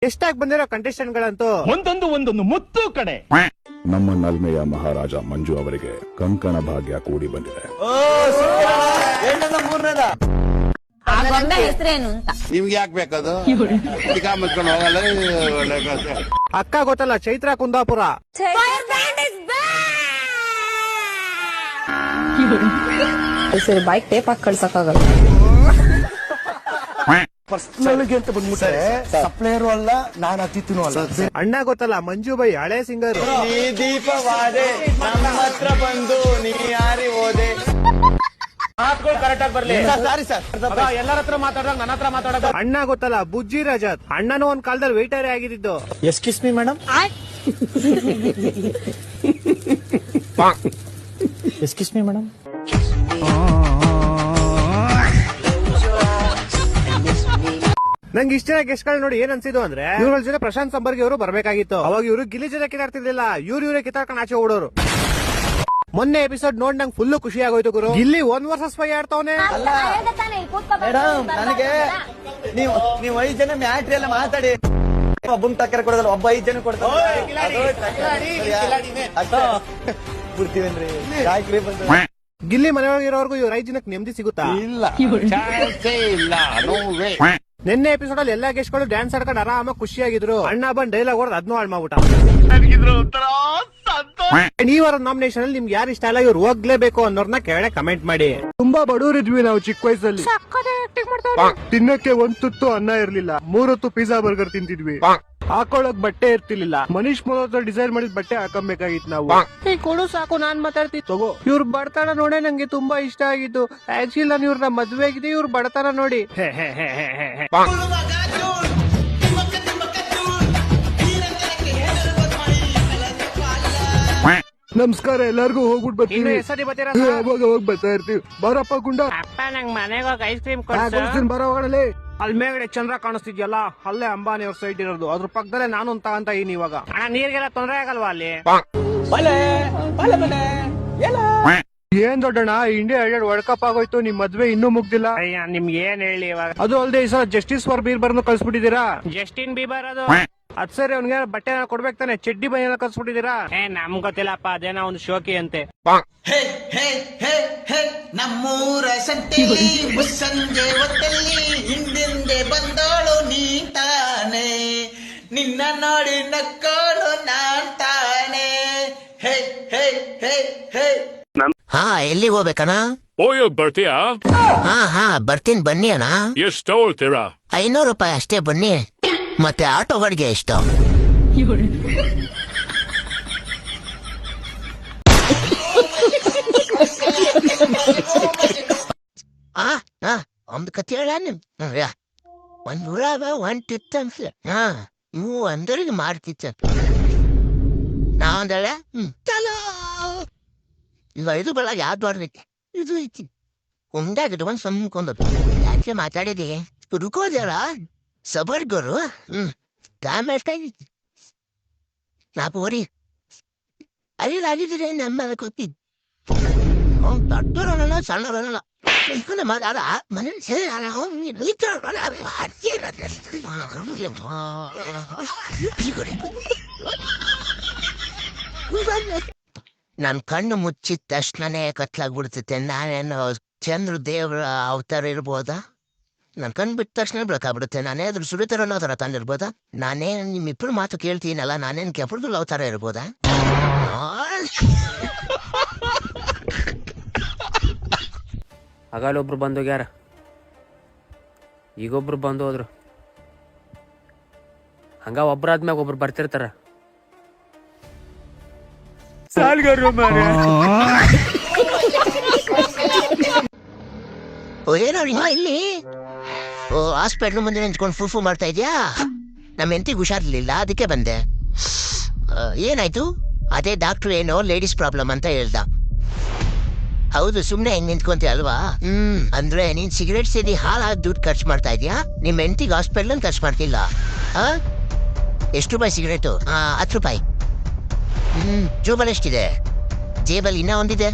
ಎಷ್ಟಾಗಿ ಬಂದಿರೋ ಕಂಟೆಸ್ಟೆಂಟ್ ಗಳಂತೂ ಒಂದೊಂದು ಮುತ್ತು ಕಡೆ. ನಮ್ಮ ನಲ್ಮೆಯ ಮಹಾರಾಜ ಮಂಜು ಅವರಿಗೆ ಕಂಕಣ ಭಾಗ್ಯ ಕೂಡಿ ಬಂದಿದೆ. ಹೆಸರೇನು ಅಂತ ನಿಮ್ಗೆ ಯಾಕೆ ಬೇಕದು? ಮುಚ್ಕೊಂಡು ಹೋಗಲ್ಲ. ಅಕ್ಕ ಗೊತ್ತಲ್ಲ, ಚೈತ್ರ ಕುಂದಾಪುರ. ಸರಿ, ಬೈಕ್ ಟೇಪ್ ಹಾಕಿ ಕಳ್ಸಕ್ಕಾಗಲ್ಲ. ಪರ್ಸನಲ್ಗೆ ಅಂತ ಬಂದ್ಬಿಟ್ರೆ ಸಪ್ಲೈಯರು ಅಲ್ಲ, ನಾನು ಅತಿಥಿನೂ ಅಲ್ಲ. ಅಣ್ಣ ಗೊತ್ತಲ್ಲ, ಮಂಜು ಬೈ ಹಳೆ ಸಿಂಗರ್. ನೀ ದೀಪವಾದೆ ನಮ್ಮ ಹತ್ರ ಬಂದು ನೀ ಯಾರಿ ಹೋದೆ. ಮಾತುಗಳು ಕರೆಕ್ಟ್ ಆಗಿ ಬರ್ಲಿ. ಸಾರಿ ಸರ್, ಎಲ್ಲರ ಹತ್ರ ಮಾತಾಡೋದು ನನ್ನ ಹತ್ರ ಮಾತಾಡೋದು. ಅಣ್ಣ ಗೊತ್ತಲ್ಲ, ಬುಜ್ಜಿ ರಜತ್. ಅಣ್ಣನೂ ಒಂದ್ ಕಾಲದಲ್ಲಿ ವೇಟರ್ ಆಗಿದ್ದು. Excuse me madam. Excuse me madam. ನಂಗೆ ಇಷ್ಟ ಗೆಸ್ಟ್ಗಳು ನೋಡಿ ಏನ್ ಅನ್ಸಿದ್ದು ಅಂದ್ರೆ, ಇವ್ರ ಜೊತೆ ಪ್ರಶಾಂತ್ ಸಂಬರ್ಗಿ ಅವರು ಬರ್ಬೇಕಾಗಿತ್ತು. ಅವಾಗ ಇವರು ಗಿಲ್ಲಿ ಜೊತೆ ಕಿತ್ತಾಡ್ತಿರ್ಲಿಲ್ಲ, ಇವರೇ ಕಿತ್ತಾಡ್ಕೊಂಡು ಆಚೆ ಓಡೋರು. ಮೊನ್ನೆ ಎಪಿಸೋಡ್ ನೋಡಿ ನಂಗೆ ಫುಲ್ ಖುಷಿ ಆಗೋಯ್ತು ಗುರು. ಗಿಲ್ಲಿ 1 vs 5 ಆಡ್ತಾವನೆ. ಮೇಡಮ್, ನನಗೆ ನೀವು 5 ಜನ ಮ್ಯಾಟ್ರಿ ಎಲ್ಲ ಮಾತಾಡಿ. ಒಬ್ಬನ್ ಟಕ್ಕರ್ ಕೊಡೋದಲ್ಲ, ಒಬ್ಬ 5 ಜನ ಕೊಡ್ತಾರೆ. ಬಿಡ್ತೀವೇನ್ರಿ? ಯಾಕ್ರಿ ಬಂದು ಗಿಲ್ಲಿ ಮನೆಯೊಳಗಿರೋರ್ಗು ಇವ್ರ 5 ಜನಕ್ಕೆ ನೆಮ್ಮದಿ ಸಿಗುತ್ತಾ? ಇಲ್ಲ, ನೋ ವೇ. ನಿನ್ನೆ ಎಪಿಸೋಡ್ ಅಲ್ಲಿ ಎಲ್ಲಾ ಗೆಸ್ಟ್ಗಳು ಡ್ಯಾನ್ಸ್ ಆಡ್ಕೊಂಡು ಆರಾಮಾಗಿ ಖುಷಿಯಾಗಿದ್ರು. ಅಣ್ಣ ಬಂದ್ ಡೈಲಾಗ್ ಹೊಡೆದ್ ಅದನ್ನೂ ಹಾಳು ಮಾಡ್ಬಿಟ್ಟ. ಈ ವಾರ ನಾಮಿನೇಷನ್ ಅಲ್ಲಿ ನಿಮ್ಗೆ ಯಾರು ಇಷ್ಟ ಇಲ್ಲ, ಇವ್ರು ಹೋಗ್ಲೇಬೇಕು ಅನ್ನೋರ್ನ ಕೆಳಗೆ ಕಮೆಂಟ್ ಮಾಡಿ. ತುಂಬಾ ಬಡವರಿದ್ವಿ ನಾವು ಚಿಕ್ಕ ವಯಸ್ಸಲ್ಲಿ. ತಿನ್ನಕ್ಕೆ 1 ತುತ್ತು ಅನ್ನ ಇರ್ಲಿಲ್ಲ, 3 ಹೊತ್ತು ಪಿಜ್ಜಾ ಬರ್ಗರ್ ತಿಂತಿದ್ವಿ. ಹಾಕೊಳಕ್ ಬಟ್ಟೆ ಇರ್ತಿರ್ಲಿಲ್ಲ. ಮನೀಶ್ ಮೋಹತ್ರ ಡಿಸೈನ್ ಮಾಡಿದ ಬಟ್ಟೆ ಹಾಕಬೇಕಾಗಿತ್ತು ನಾವು. ಕೊಡು ಸಾಕು, ನಾನ್ ಮಾತಾಡ್ತೀನಿ ತಗೋ. ಇವ್ರ ಬಡತನ ನೋಡೇ ನಂಗೆ ತುಂಬಾ ಇಷ್ಟ ಆಗಿತ್ತು. ಆಕ್ಚುಲಿ ನಾನು ಇವ್ರನ್ನ ಮದ್ವೆ ಆಗಿದೆ, ಇವ್ರ ಬಡತನ ನೋಡಿ. ನಮಸ್ಕಾರ, ಎಲ್ಲಾರ್ಗು ಹೋಗ್ಬಿಟ್ಟು ಬರ್ತೀನಿ. ಹೋಗಿ ಬರ್ತಾ ಇರ್ತೀವಿ. ಬರಪ್ಪ ಗುಂಡ. ಅಪ್ಪ, ನಂಗ್ ಮನೆಗೆ ಹೋಗಿ ಐಸ್ ಕ್ರೀಮ್ ಕೊಡ್ತೀನಿ, ಬರೋ ಹೋಗಣಲ್ಲಿ. ಅಲ್ಲಿ ಮೇಲ್ಗಡೆ ಚಂದ್ರ ಕಾಣಿಸ್ತಿದ್ಯಲ್ಲ, ಅಲ್ಲೇ ಅಂಬಾನಿ ಅವ್ರ ಸೈಟ್ ಇರೋದು. ಅದ್ರ ಪಕ್ಕದಲ್ಲೇ ನಾನು ಅಂತ ಇದೀನಿ ಇವಾಗ. ಅಣ್ಣ, ನೀರ್ಗೆಲ್ಲ ತೊಂದ್ರೆ ಆಗಲ್ವಾ ಅಲ್ಲಿ? ಏನ್ ದೊಡ್ಡಣ್ಣ, ಇಂಡಿಯಾ ವರ್ಲ್ಡ್ ಕಪ್ ಆಗೋಯ್ತು, ನಿಮ್ ಮದ್ವೆ ಇನ್ನೂ ಮುಗ್ದಿಲ್ಲ. ಅಯ್ಯ, ನಿಮ್ಗೆ ಏನ್ ಹೇಳಿ ಇವಾಗ? ಅದು ಅಲ್ಲದೆ ಈ ಸಲ ಜಸ್ಟಿಸ್ ಫಾರ್ ಬೀರ್ಬರ್ನ ಕಳ್ಸ್ಬಿಟ್ಟಿದೀರಾ. ಜಸ್ಟಿನ್ ಬೀಬರ್ ಅದು. ಅದ್ ಸರಿ, ಅವ್ನಿಗೆ ಬಟ್ಟೆ ಕೊಡ್ಬೇಕು ತಾನೆ, ಚಡ್ಡಿ ಬನಿಯನ್ನ ಕಳ್ಸ್ಬಿಟ್ಟಿದೀರಾ. ನಮ್ಗ್ ಗೊತ್ತಿಲ್ಲಪ್ಪ, ಅದೇನೋ ಒಂದು ಶೋಕಿ ಅಂತೆ. ನಮ್ಮೂರ ಸಂತೆಯಲ್ಲಿ ಮುಸ್ಸಂಜೆ ಹೊತ್ತಲ್ಲಿ ಹಿಂದಿಂದೆ ಬಂದೋಳು ನೀ ತಾನೆ, ನಿನ್ನ ನೋಡಿ ನಕ್ಕೋಳು ನಾನ್ ತಾನೆ. ಹೇ ಹೇ ಹೇ ಹೇ. ಹಾ, ಎಲ್ಲಿಗೆ ಹೋಗ್ಬೇಕಣ್ಣ? ಬರ್ತೀಯಾ? ಹಾ ಬರ್ತೀನಿ, ಬನ್ನಿ ಅಣ್ಣ. ಎಷ್ಟು ತಗೊಳ್ತೀರಾ? 500 ರೂಪಾಯಿ ಅಷ್ಟೇ, ಬನ್ನಿ. ಮತ್ತೆ ಆಟೋ ಬಾಡಿಗೆ ಎಷ್ಟು? ಒಂದು ಕತೆ ಹೇಳ ನಿಮ್. ಒಂದ್ ಊರಾಗ ಒಂಟಿತ್ತ ನೀವು ಅಂದರಿಗೆ ಮಾಡ್ತಿತ್ತ. ನಾವಂದಳೆ ಚಲೋ ಈಗ 5 ಬೆಳಗ್ಗೆ ಯಾವ್ದು ಮಾಡ್ಬೇಕು, ಇದು ಐತಿ ಕುಂದಾಗಿಟ್ಟು ಒಂದ್ ಸಂಕೊಂಡದ್ದು. ಯಾಕೆ ಮಾತಾಡಿದೆ ರುಕೋದ್ಯಾರ ಸಬರ್ಗರು. ಟೈಮ್ ಎಷ್ಟಾಗಿತ್ತು? 4 ಅಲ್ಲಿದ್ರೆ ನಮ್ಮ ಗೊತ್ತಿದ್ದು. ದೊಡ್ಡರಲ್ಲ ಸಣ್ಣರಲ್ಲ ಮನೆ ನನ್ ಕಣ್ಣು ಮುಚ್ಚಿದ ತಕ್ಷಣನೇ ಕತ್ಲಾಗ್ಬಿಡ್ತೈತೆ. ನಾನೇನು ಚಂದ್ರ ದೇವ್ರ ಅವತಾರ ಇರ್ಬೋದಾ? ನನ್ ಕಣ್ ಬಿಟ್ಟ ತಕ್ಷಣ ಬೆಳಕಾಗ್ಬಿಡುತ್ತೆ. ನಾನೇ ಅದ್ರ ಸುರಿತರ ಅನ್ನೋ ತರ ತಂದಿರ್ಬೋದಾ? ನಾನೇ ನಿಮ್ಮಿಬ್ರು ಮಾತು ಕೇಳ್ತೀನಲ್ಲ, ನಾನೇನ್ ಕೆಪರ್ದು ಅವತಾರ ಇರ್ಬೋದಾ? ಆಗಲ್ಲೊಬ್ರು ಬಂದೋಗ್ಯಾರ, ಈಗೊಬ್ರು ಬಂದು ಹೋದ್ರು. ಹಂಗ ಒಬ್ರಾದ್ಮ್ಯಾಗ ಒಬ್ರು ಬರ್ತಿರ್ತಾರ. ಏನೋ ಇಲ್ಲಿ ಹಾಸ್ಪಿಟ್ಲ್ ಮುಂದೆ ನಿಂತ್ಕೊಂಡು ಫುಫು ಮಾಡ್ತಾ ಇದ್ಯಾ? ನಮ್ಮ ಹೆಂಡತಿಗೆ ಹುಷಾರಿರ್ಲಿಲ್ಲ, ಅದಕ್ಕೆ ಬಂದೆ. ಏನಾಯ್ತು? ಅದೇ ಡಾಕ್ಟ್ರು ಏನೋ ಲೇಡೀಸ್ ಪ್ರಾಬ್ಲಮ್ ಅಂತ ಹೇಳ್ದ. ಹೌದು, ಸುಮ್ನೆ ಹೆಂಗ್ ನಿಂತ್ಕೊಂತೀಯ ಅಲ್ವಾ? ಅಂದ್ರೆ ನೀನ್ ಸಿಗರೇಟ್ ಸೇದಿ ಹಾಳಾಗಿ ದುಡ್ಡು ಖರ್ಚು ಮಾಡ್ತಾ ಇದ್ಯಾ? ನಿಮ್ ಹೆಂಡತಿಗೆ ಹಾಸ್ಪಿಟ್ಲ್ ಖರ್ಚು ಮಾಡ್ತಿಲ್ಲ. ಎಷ್ಟು ರೂಪಾಯಿ ಸಿಗರೇಟು? 10 ರೂಪಾಯಿ. ಜೋಬಲ್ ಎಷ್ಟಿದೆ? ಜೇಬಲ್ ಇನ್ನ ಒಂದಿದೆ.